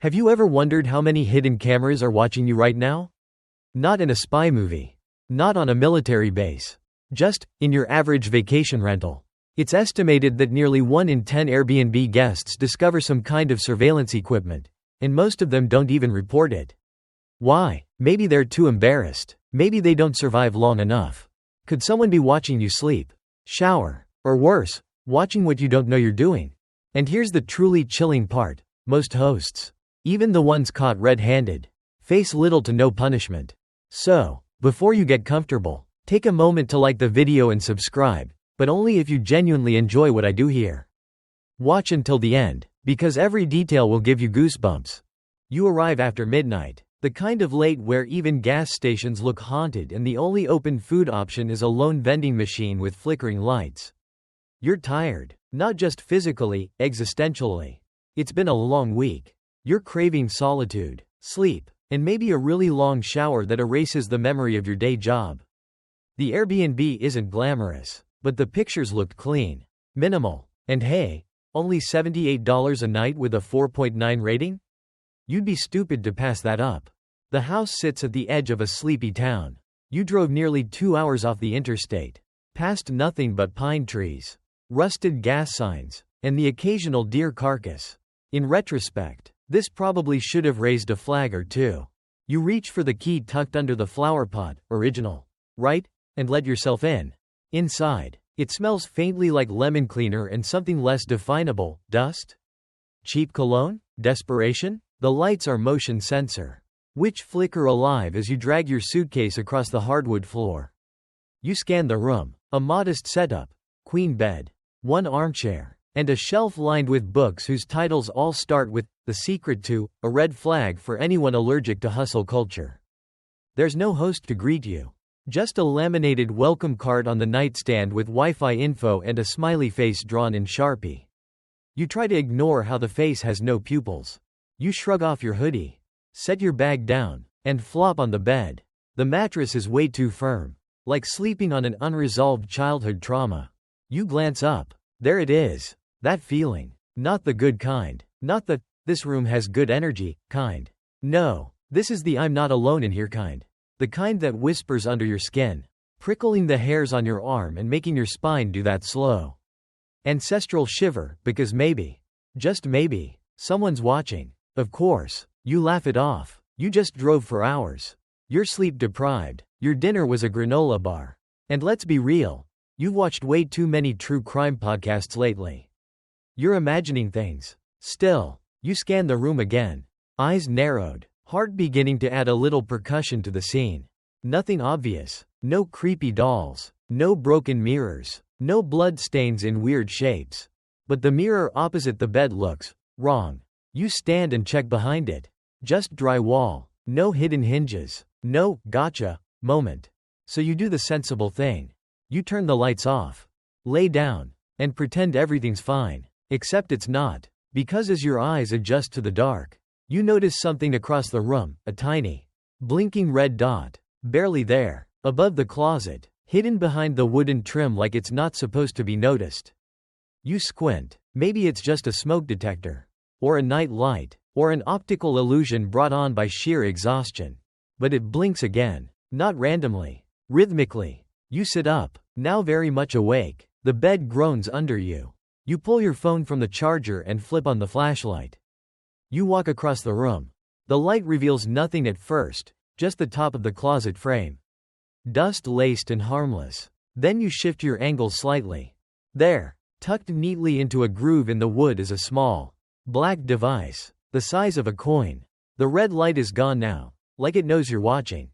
Have you ever wondered how many hidden cameras are watching you right now? Not in a spy movie. Not on a military base. Just in your average vacation rental. It's estimated that nearly 1 in 10 Airbnb guests discover some kind of surveillance equipment, and most of them don't even report it. Why? Maybe they're too embarrassed. Maybe they don't survive long enough. Could someone be watching you sleep, shower, or worse, watching what you don't know you're doing? And here's the truly chilling part. Most hosts, even the ones caught red-handed, face little to no punishment. So, before you get comfortable, take a moment to like the video and subscribe, but only if you genuinely enjoy what I do here. Watch until the end, because every detail will give you goosebumps. You arrive after midnight, the kind of late where even gas stations look haunted and the only open food option is a lone vending machine with flickering lights. You're tired, not just physically, existentially. It's been a long week. You're craving solitude, sleep, and maybe a really long shower that erases the memory of your day job. The Airbnb isn't glamorous, but the pictures looked clean, minimal, and hey, only $78 a night with a 4.9 rating? You'd be stupid to pass that up. The house sits at the edge of a sleepy town. You drove nearly 2 hours off the interstate, past nothing but pine trees, rusted gas signs, and the occasional deer carcass. In retrospect, this probably should have raised a flag or two. You reach for the key tucked under the flower pot, original, right? And let yourself in. Inside, it smells faintly like lemon cleaner and something less definable, dust? Cheap cologne? Desperation? The lights are motion sensor, which flicker alive as you drag your suitcase across the hardwood floor. You scan the room, a modest setup, queen bed, one armchair, and a shelf lined with books whose titles all start with The Secret to, a red flag for anyone allergic to hustle culture. There's no host to greet you. Just a laminated welcome card on the nightstand with Wi-Fi info and a smiley face drawn in Sharpie. You try to ignore how the face has no pupils. You shrug off your hoodie, set your bag down, and flop on the bed. The mattress is way too firm, like sleeping on an unresolved childhood trauma. You glance up. There it is. That feeling. Not the good kind. Not the, this room has good energy, kind. No, this is the I'm not alone in here kind. The kind that whispers under your skin, prickling the hairs on your arm and making your spine do that slow ancestral shiver, because maybe, just maybe, someone's watching. Of course, you laugh it off. You just drove for hours. You're sleep deprived. Your dinner was a granola bar. And let's be real, you've watched way too many true crime podcasts lately. You're imagining things. Still, you scan the room again. Eyes narrowed, heart beginning to add a little percussion to the scene. Nothing obvious. No creepy dolls. No broken mirrors. No blood stains in weird shapes. But the mirror opposite the bed looks wrong. You stand and check behind it. Just drywall. No hidden hinges. No gotcha moment. So you do the sensible thing. You turn the lights off. Lay down. And pretend everything's fine. Except it's not. Because as your eyes adjust to the dark, you notice something across the room, a tiny, blinking red dot. Barely there. Above the closet. Hidden behind the wooden trim like it's not supposed to be noticed. You squint. Maybe it's just a smoke detector. Or a night light. Or an optical illusion brought on by sheer exhaustion. But it blinks again. Not randomly. Rhythmically. You sit up. Now very much awake. The bed groans under you. You pull your phone from the charger and flip on the flashlight. You walk across the room. The light reveals nothing at first, just the top of the closet frame. Dust-laced and harmless. Then you shift your angle slightly. There, tucked neatly into a groove in the wood is a small, black device, the size of a coin. The red light is gone now, like it knows you're watching.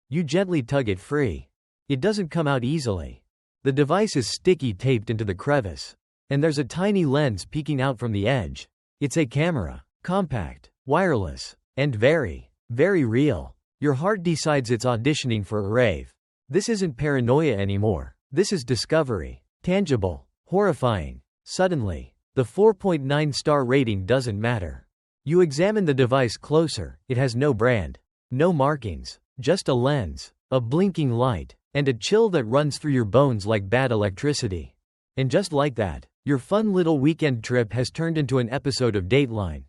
You gently tug it free. It doesn't come out easily. The device is sticky taped into the crevice. And there's a tiny lens peeking out from the edge. It's a camera. Compact, wireless, and very, very real. Your heart decides it's auditioning for a rave. This isn't paranoia anymore. This is discovery. Tangible. Horrifying. Suddenly, the 4.9-star rating doesn't matter. You examine the device closer. It has no brand. No markings. Just a lens, a blinking light, and a chill that runs through your bones like bad electricity. And just like that, your fun little weekend trip has turned into an episode of Dateline.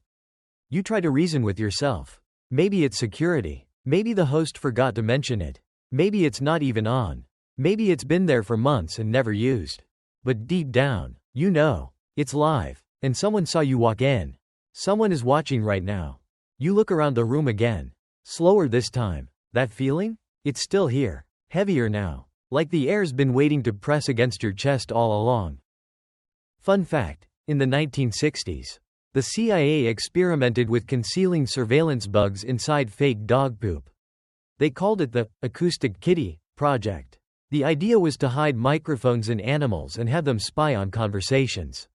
You try to reason with yourself. Maybe it's security. Maybe the host forgot to mention it. Maybe it's not even on. Maybe it's been there for months and never used. But deep down, you know, it's live, and someone saw you walk in. Someone is watching right now. You look around the room again. Slower this time. That feeling? It's still here. Heavier now. Like the air's been waiting to press against your chest all along. Fun fact: in the 1960s, the CIA experimented with concealing surveillance bugs inside fake dog poop. They called it the Acoustic Kitty Project. The idea was to hide microphones in animals and have them spy on conversations.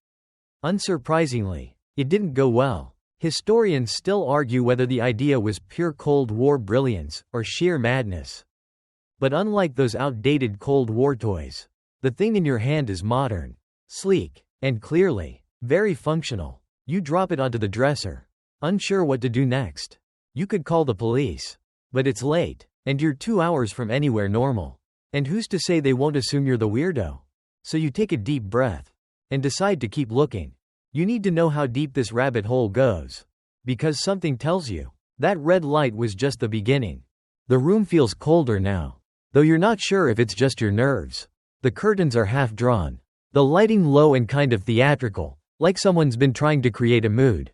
Unsurprisingly, it didn't go well. Historians still argue whether the idea was pure Cold War brilliance or sheer madness. But unlike those outdated Cold War toys, the thing in your hand is modern, sleek, and clearly very functional. You drop it onto the dresser, unsure what to do next. You could call the police, but it's late, and you're 2 hours from anywhere normal. And who's to say they won't assume you're the weirdo? So you take a deep breath and decide to keep looking. You need to know how deep this rabbit hole goes. Because something tells you that red light was just the beginning. The room feels colder now, though you're not sure if it's just your nerves. The curtains are half drawn. The lighting low and kind of theatrical, like someone's been trying to create a mood.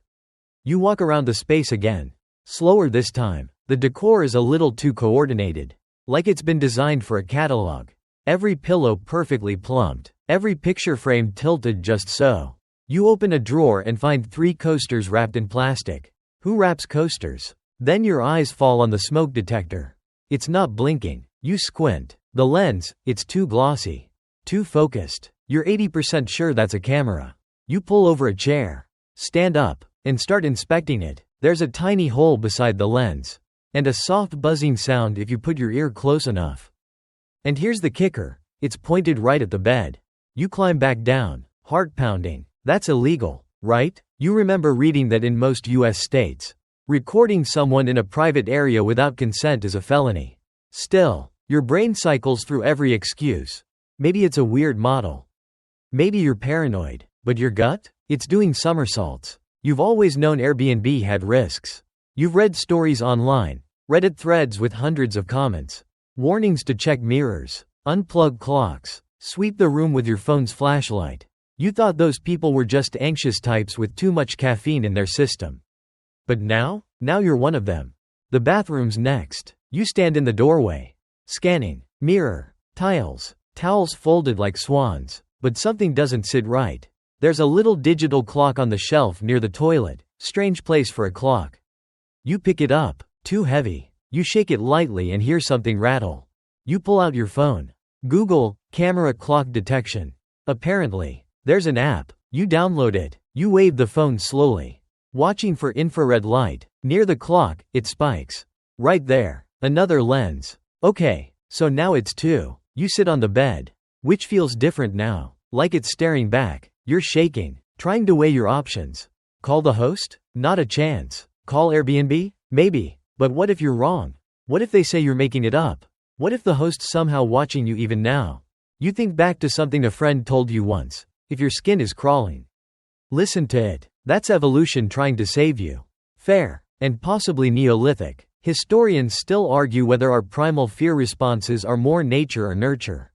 You walk around the space again. Slower this time. The decor is a little too coordinated. Like it's been designed for a catalog. Every pillow perfectly plumped. Every picture frame tilted just so. You open a drawer and find 3 coasters wrapped in plastic. Who wraps coasters? Then your eyes fall on the smoke detector. It's not blinking. You squint. The lens, it's too glossy. Too focused. You're 80% sure that's a camera. You pull over a chair. Stand up and start inspecting it. There's a tiny hole beside the lens. And a soft buzzing sound if you put your ear close enough. And here's the kicker. It's pointed right at the bed. You climb back down, heart pounding. That's illegal, right? You remember reading that in most US states, recording someone in a private area without consent is a felony. Still, your brain cycles through every excuse. Maybe it's a weird model. Maybe you're paranoid, but your gut? It's doing somersaults. You've always known Airbnb had risks. You've read stories online, Reddit threads with hundreds of comments, warnings to check mirrors, unplug clocks, sweep the room with your phone's flashlight. You thought those people were just anxious types with too much caffeine in their system. But now you're one of them. The bathroom's next. You stand in the doorway, scanning, mirror, tiles, towels folded like swans, but something doesn't sit right. There's a little digital clock on the shelf near the toilet, strange place for a clock. You pick it up, too heavy. You shake it lightly and hear something rattle. You pull out your phone. Google, camera clock detection. Apparently, there's an app. You download it. You wave the phone slowly, watching for infrared light. Near the clock, it spikes. Right there. Another lens. Okay, so now it's 2. You sit on the bed. Which feels different now, like it's staring back. You're shaking, trying to weigh your options. Call the host? Not a chance. Call Airbnb? Maybe. But what if you're wrong? What if they say you're making it up? What if the host's somehow watching you even now? You think back to something a friend told you once. If your skin is crawling, listen to it. That's evolution trying to save you. Fair, and possibly Neolithic. Historians still argue whether our primal fear responses are more nature or nurture.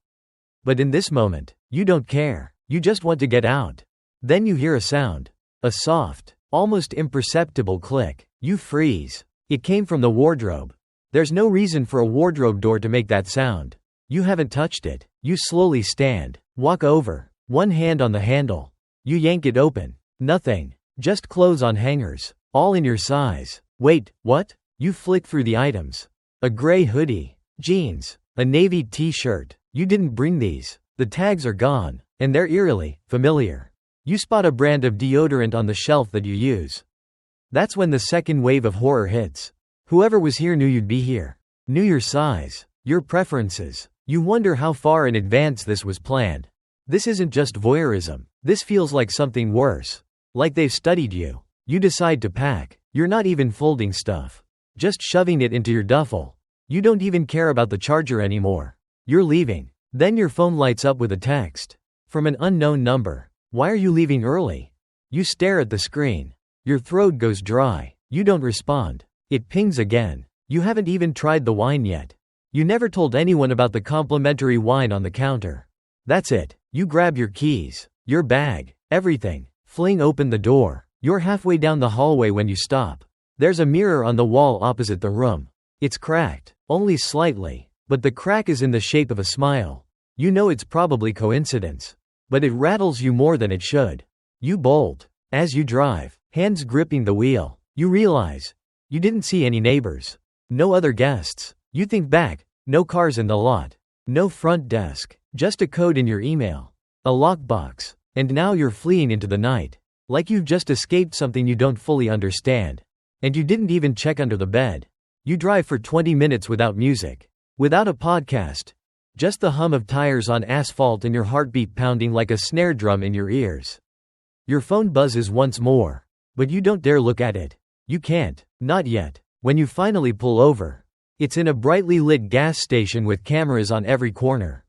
But in this moment, you don't care. You just want to get out. Then you hear a sound. A soft, almost imperceptible click. You freeze. It came from the wardrobe. There's no reason for a wardrobe door to make that sound. You haven't touched it. You slowly stand, walk over, one hand on the handle. You yank it open. Nothing. Just clothes on hangers. All in your size. Wait, what? You flick through the items. A gray hoodie. Jeans. A navy t-shirt. You didn't bring these. The tags are gone. And they're eerily familiar. You spot a brand of deodorant on the shelf that you use. That's when the second wave of horror hits. Whoever was here knew you'd be here. Knew your size. Your preferences. You wonder how far in advance this was planned. This isn't just voyeurism. This feels like something worse. Like they've studied you. You decide to pack. You're not even folding stuff. Just shoving it into your duffel. You don't even care about the charger anymore. You're leaving. Then your phone lights up with a text. From an unknown number. Why are you leaving early? You stare at the screen. Your throat goes dry. You don't respond. It pings again. You haven't even tried the wine yet. You never told anyone about the complimentary wine on the counter. That's it. You grab your keys, your bag, everything, fling open the door. You're halfway down the hallway when you stop. There's a mirror on the wall opposite the room. It's cracked, only slightly, but the crack is in the shape of a smile. You know it's probably coincidence, but it rattles you more than it should. You bolt. As you drive, hands gripping the wheel, you realize you didn't see any neighbors, no other guests. You think back, no cars in the lot, no front desk, just a code in your email, a lockbox, and now you're fleeing into the night, like you've just escaped something you don't fully understand. And you didn't even check under the bed. You drive for 20 minutes without music, without a podcast, just the hum of tires on asphalt and your heartbeat pounding like a snare drum in your ears. Your phone buzzes once more, but you don't dare look at it. You can't, not yet. When you finally pull over, it's in a brightly lit gas station with cameras on every corner.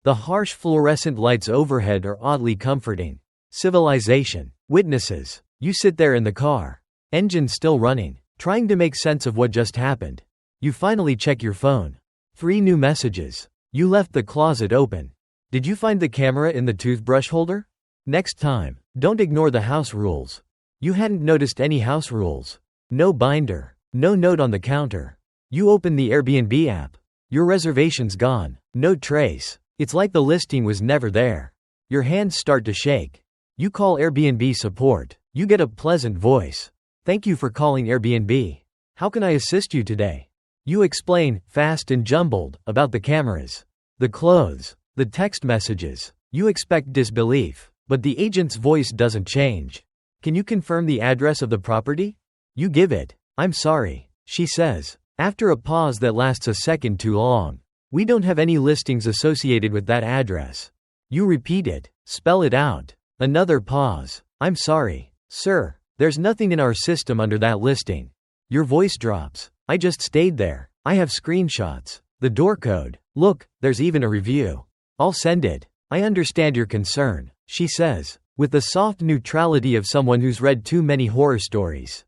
The harsh fluorescent lights overhead are oddly comforting. Civilization. Witnesses. You sit there in the car, engine still running, trying to make sense of what just happened. You finally check your phone. 3 new messages. You left the closet open. Did you find the camera in the toothbrush holder? Next time, don't ignore the house rules. You hadn't noticed any house rules. No binder, no note on the counter. You open the Airbnb app. Your reservation's gone, no trace. It's like the listing was never there. Your hands start to shake. You call Airbnb support. You get a pleasant voice. Thank you for calling Airbnb. How can I assist you today? You explain, fast and jumbled, about the cameras, the clothes, the text messages. You expect disbelief, but the agent's voice doesn't change. Can you confirm the address of the property? You give it. I'm sorry, she says, after a pause that lasts a second too long. We don't have any listings associated with that address. You repeat it, spell it out. Another pause. I'm sorry, sir, there's nothing in our system under that listing. Your voice drops. I just stayed there. I have screenshots. The door code. Look, there's even a review. I'll send it. I understand your concern, she says, with the soft neutrality of someone who's read too many horror stories.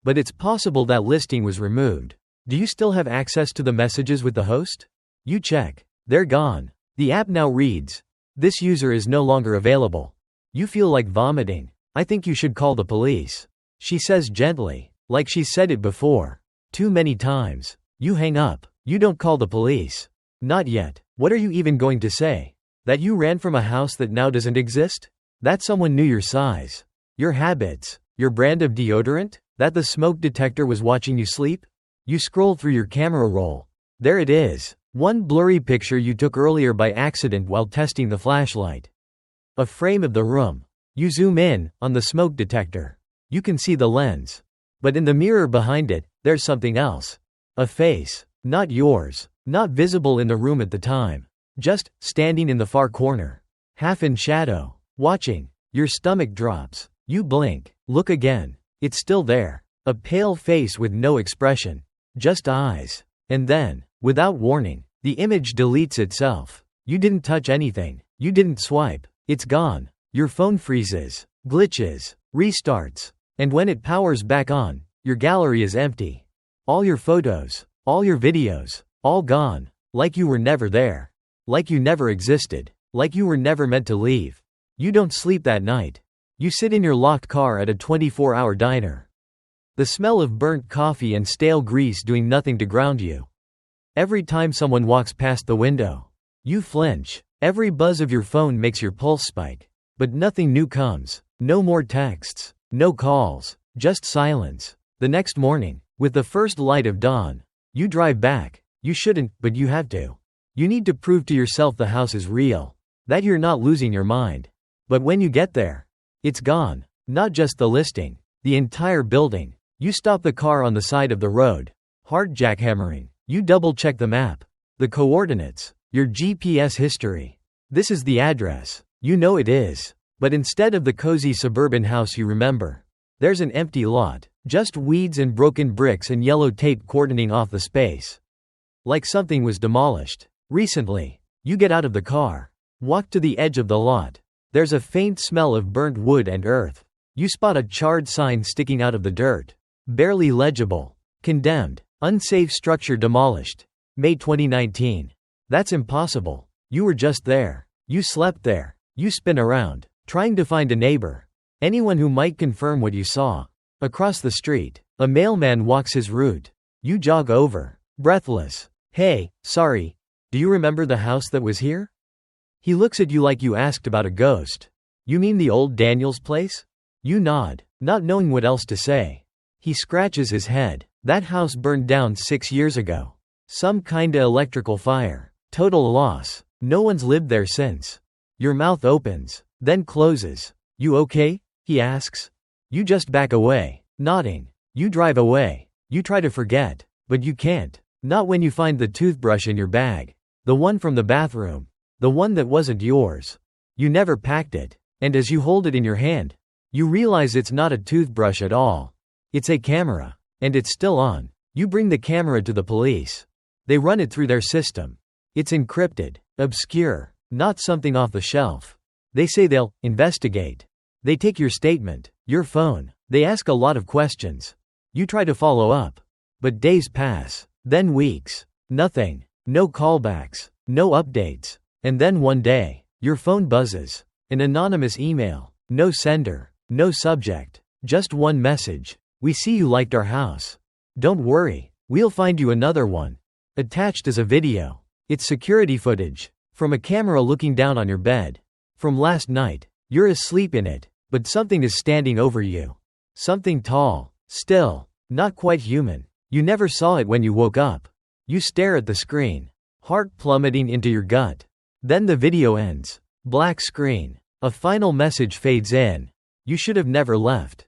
But it's possible that listing was removed. Do you still have access to the messages with the host? You check. They're gone. The app now reads, "This user is no longer available." You feel like vomiting. I think you should call the police, she says gently, like she's said it before. Too many times. You hang up. You don't call the police. Not yet. What are you even going to say? That you ran from a house that now doesn't exist? That someone knew your size, your habits, your brand of deodorant? That the smoke detector was watching you sleep? You scroll through your camera roll. There it is. One blurry picture you took earlier by accident while testing the flashlight. A frame of the room. You zoom in on the smoke detector. You can see the lens. But in the mirror behind it, there's something else. A face. Not yours. Not visible in the room at the time. Just standing in the far corner. Half in shadow. Watching. Your stomach drops. You blink. Look again. It's still there. A pale face with no expression. Just eyes. And then, without warning, the image deletes itself. You didn't touch anything. You didn't swipe. It's gone. Your phone freezes, glitches, restarts. And when it powers back on, your gallery is empty. All your photos, all your videos, all gone. Like you were never there. Like you never existed. Like you were never meant to leave. You don't sleep that night. You sit in your locked car at a 24-hour diner. The smell of burnt coffee and stale grease doing nothing to ground you. Every time someone walks past the window, you flinch. Every buzz of your phone makes your pulse spike. But nothing new comes. No more texts. No calls. Just silence. The next morning, with the first light of dawn, you drive back. You shouldn't, but you have to. You need to prove to yourself the house is real. That you're not losing your mind. But when you get there, it's gone. Not just the listing. The entire building. You stop the car on the side of the road. Heart jackhammering. You double-check the map. The coordinates. Your GPS history. This is the address. You know it is. But instead of the cozy suburban house you remember, there's an empty lot. Just weeds and broken bricks and yellow tape cordoning off the space. Like something was demolished. Recently. You get out of the car. Walk to the edge of the lot. There's a faint smell of burnt wood and earth. You spot a charred sign sticking out of the dirt. Barely legible. Condemned. Unsafe structure demolished. May 2019. That's impossible. You were just there. You slept there. You spin around, trying to find a neighbor. Anyone who might confirm what you saw. Across the street, a mailman walks his route. You jog over, breathless. Hey, sorry. Do you remember the house that was here? He looks at you like you asked about a ghost. You mean the old Daniel's place? You nod, not knowing what else to say. He scratches his head. That house burned down 6 years ago. Some kinda electrical fire. Total loss. No one's lived there since. Your mouth opens, then closes. You okay? He asks. You just back away, nodding. You drive away. You try to forget, but you can't. Not when you find the toothbrush in your bag. The one from the bathroom. The one that wasn't yours. You never packed it, and as you hold it in your hand, you realize it's not a toothbrush at all. It's a camera, and it's still on. You bring the camera to the police. They run it through their system. It's encrypted, obscure, not something off the shelf. They say they'll investigate. They take your statement, your phone. They ask a lot of questions. You try to follow up. But days pass, then weeks. Nothing. No callbacks, no updates. And then one day, your phone buzzes. An anonymous email. No sender, no subject. Just one message. We see you liked our house. Don't worry, we'll find you another one. Attached is a video. It's security footage. From a camera looking down on your bed. From last night. You're asleep in it, but something is standing over you. Something tall, still, not quite human. You never saw it when you woke up. You stare at the screen. Heart plummeting into your gut. Then the video ends. Black screen. A final message fades in. You should have never left.